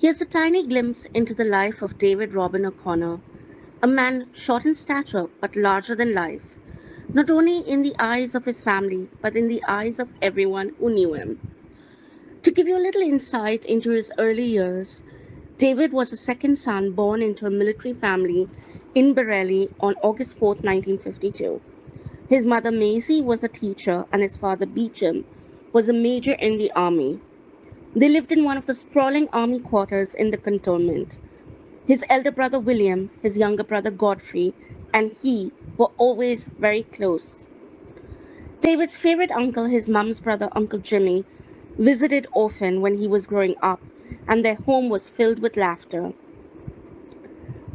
Here's a tiny glimpse into the life of David Robin O'Connor, a man short in stature but larger than life, not only in the eyes of his family but in the eyes of everyone who knew him. To give you a little insight into his early years, David was a second son born into a military family in Bareilly on August 4th, 1952. His mother Maisie was a teacher and his father Beecham was a major in the army. They lived in one of the sprawling army quarters in the cantonment. His elder brother William, his younger brother Godfrey, and he were always very close. David's favorite uncle, his mum's brother, Uncle Jimmy, visited often when he was growing up, and their home was filled with laughter.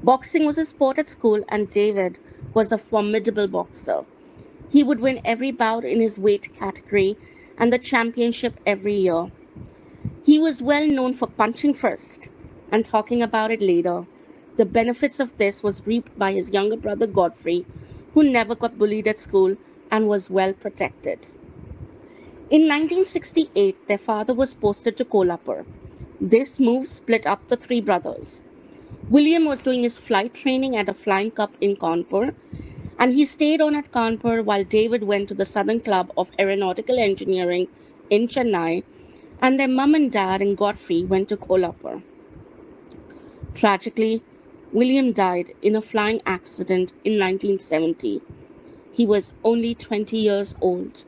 Boxing was a sport at school, and David was a formidable boxer. He would win every bout in his weight category and the championship every year. He was well known for punching first and talking about it later. The benefits of this was reaped by his younger brother Godfrey, who never got bullied at school and was well protected. In 1968, their father was posted to Kolhapur. This move split up the three brothers. William was doing his flight training at a flying cup in Kanpur, and he stayed on at Kanpur while David went to the Southern Club of Aeronautical Engineering in Chennai, and their mum and dad and Godfrey went to Kolhapur. Tragically, William died in a flying accident in 1970. He was only 20 years old.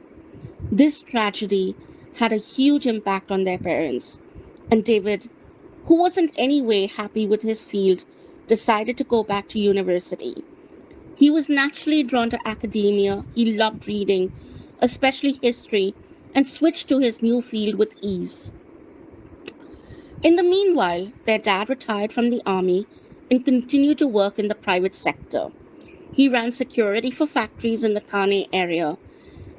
This tragedy had a huge impact on their parents, and David, who wasn't anyway happy with his field, decided to go back to university. He was naturally drawn to academia, he loved reading, especially history, and switched to his new field with ease. In the meanwhile, their dad retired from the army and continued to work in the private sector. He ran security for factories in the Thane area.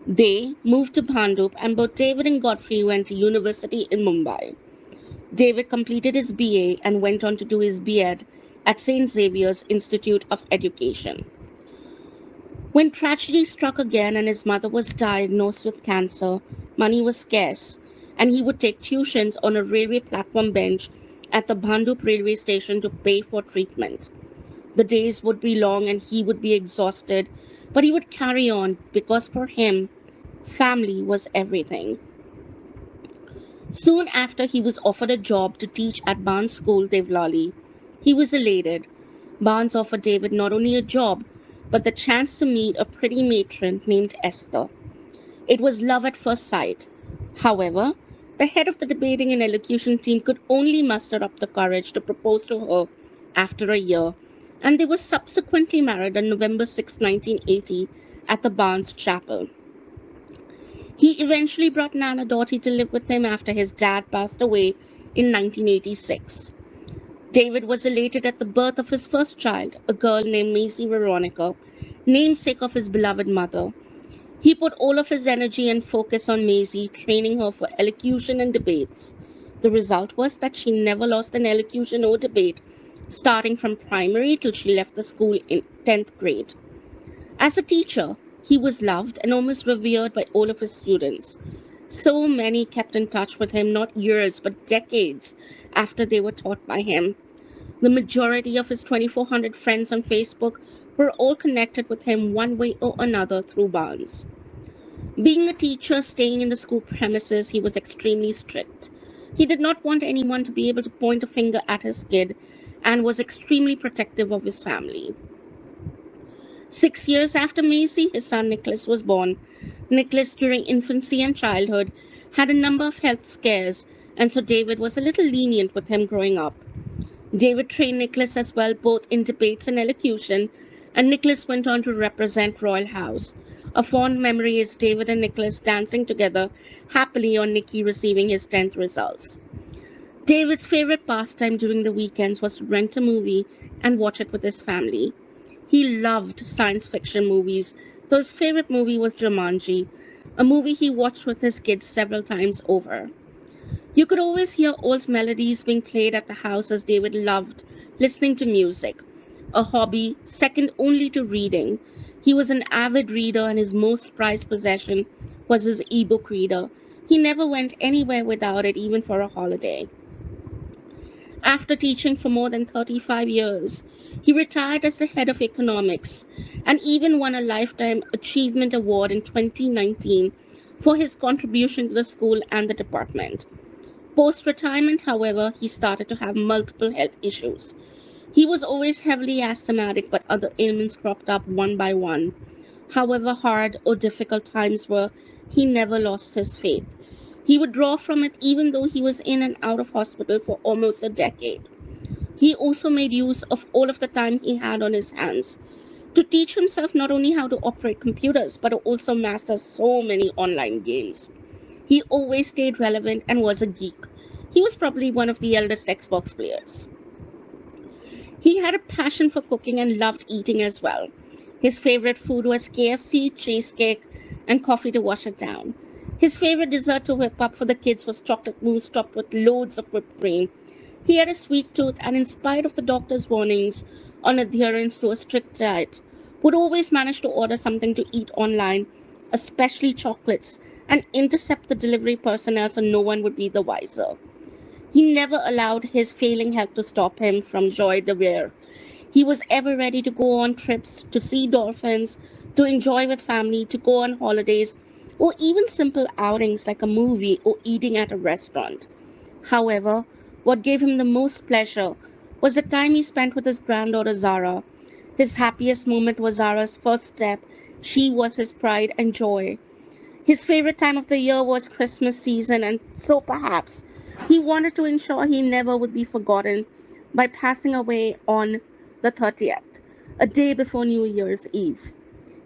They moved to Bhandup, and both David and Godfrey went to university in Mumbai. David completed his BA and went on to do his B.Ed at St. Xavier's Institute of Education. When tragedy struck again and his mother was diagnosed with cancer, money was scarce, and he would take tuitions on a railway platform bench at the Bhandup railway station to pay for treatment. The days would be long and he would be exhausted, but he would carry on because for him, family was everything. Soon after, he was offered a job to teach at Barnes School, Devlali. He was elated. Barnes offered David not only a job, but the chance to meet a pretty matron named Esther. It was love at first sight. However, the head of the debating and elocution team could only muster up the courage to propose to her after a year, and they were subsequently married on November 6, 1980, at the Barnes Chapel. He eventually brought Nana Doughty to live with him after his dad passed away in 1986. David was elated at the birth of his first child, a girl named Maisie Veronica, namesake of his beloved mother. He put all of his energy and focus on Maisie, training her for elocution and debates. The result was that she never lost an elocution or debate, starting from primary till she left the school in 10th grade. As a teacher, he was loved and almost revered by all of his students. So many kept in touch with him not years but decades after they were taught by him. The majority of his 2,400 friends on Facebook were all connected with him one way or another through Barnes. Being a teacher staying in the school premises, he was extremely strict. He did not want anyone to be able to point a finger at his kid and was extremely protective of his family. 6 years after Maisie, his son Nicholas was born. Nicholas, during infancy and childhood, had a number of health scares, and so David was a little lenient with him growing up. David trained Nicholas as well, both in debates and elocution, and Nicholas went on to represent Royal House. A fond memory is David and Nicholas dancing together happily on Nicky receiving his 10th results. David's favorite pastime during the weekends was to rent a movie and watch it with his family. He loved science fiction movies, though his favorite movie was Jumanji, a movie he watched with his kids several times over. You could always hear old melodies being played at the house as David loved listening to music, a hobby second only to reading. He was an avid reader and his most prized possession was his e-book reader. He never went anywhere without it, even for a holiday. After teaching for more than 35 years, he retired as the head of economics and even won a Lifetime Achievement Award in 2019 for his contribution to the school and the department. Post retirement, however, he started to have multiple health issues. He was always heavily asthmatic, but other ailments cropped up one by one. However hard or difficult times were, he never lost his faith. He would draw from it even though he was in and out of hospital for almost a decade. He also made use of all of the time he had on his hands to teach himself not only how to operate computers but to also master so many online games. He always stayed relevant and was a geek. He was probably one of the eldest Xbox players. He had a passion for cooking and loved eating as well. His favorite food was KFC, cheesecake, and coffee to wash it down. His favorite dessert to whip up for the kids was chocolate mousse topped with loads of whipped cream. He had a sweet tooth, and in spite of the doctor's warnings on adherence to a strict diet, would always manage to order something to eat online, especially chocolates, and intercept the delivery personnel so no one would be the wiser. He never allowed his failing health to stop him from joy de vivre. He was ever ready to go on trips, to see dolphins, to enjoy with family, to go on holidays, or even simple outings like a movie or eating at a restaurant. However, what gave him the most pleasure was the time he spent with his granddaughter Zara. His happiest moment was Zara's first step. She was his pride and joy. His favorite time of the year was Christmas season, and so perhaps he wanted to ensure he never would be forgotten by passing away on the 30th, a day before New Year's Eve.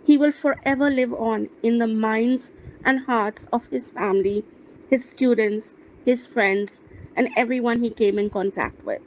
He will forever live on in the minds and hearts of his family, his students, his friends, and everyone he came in contact with.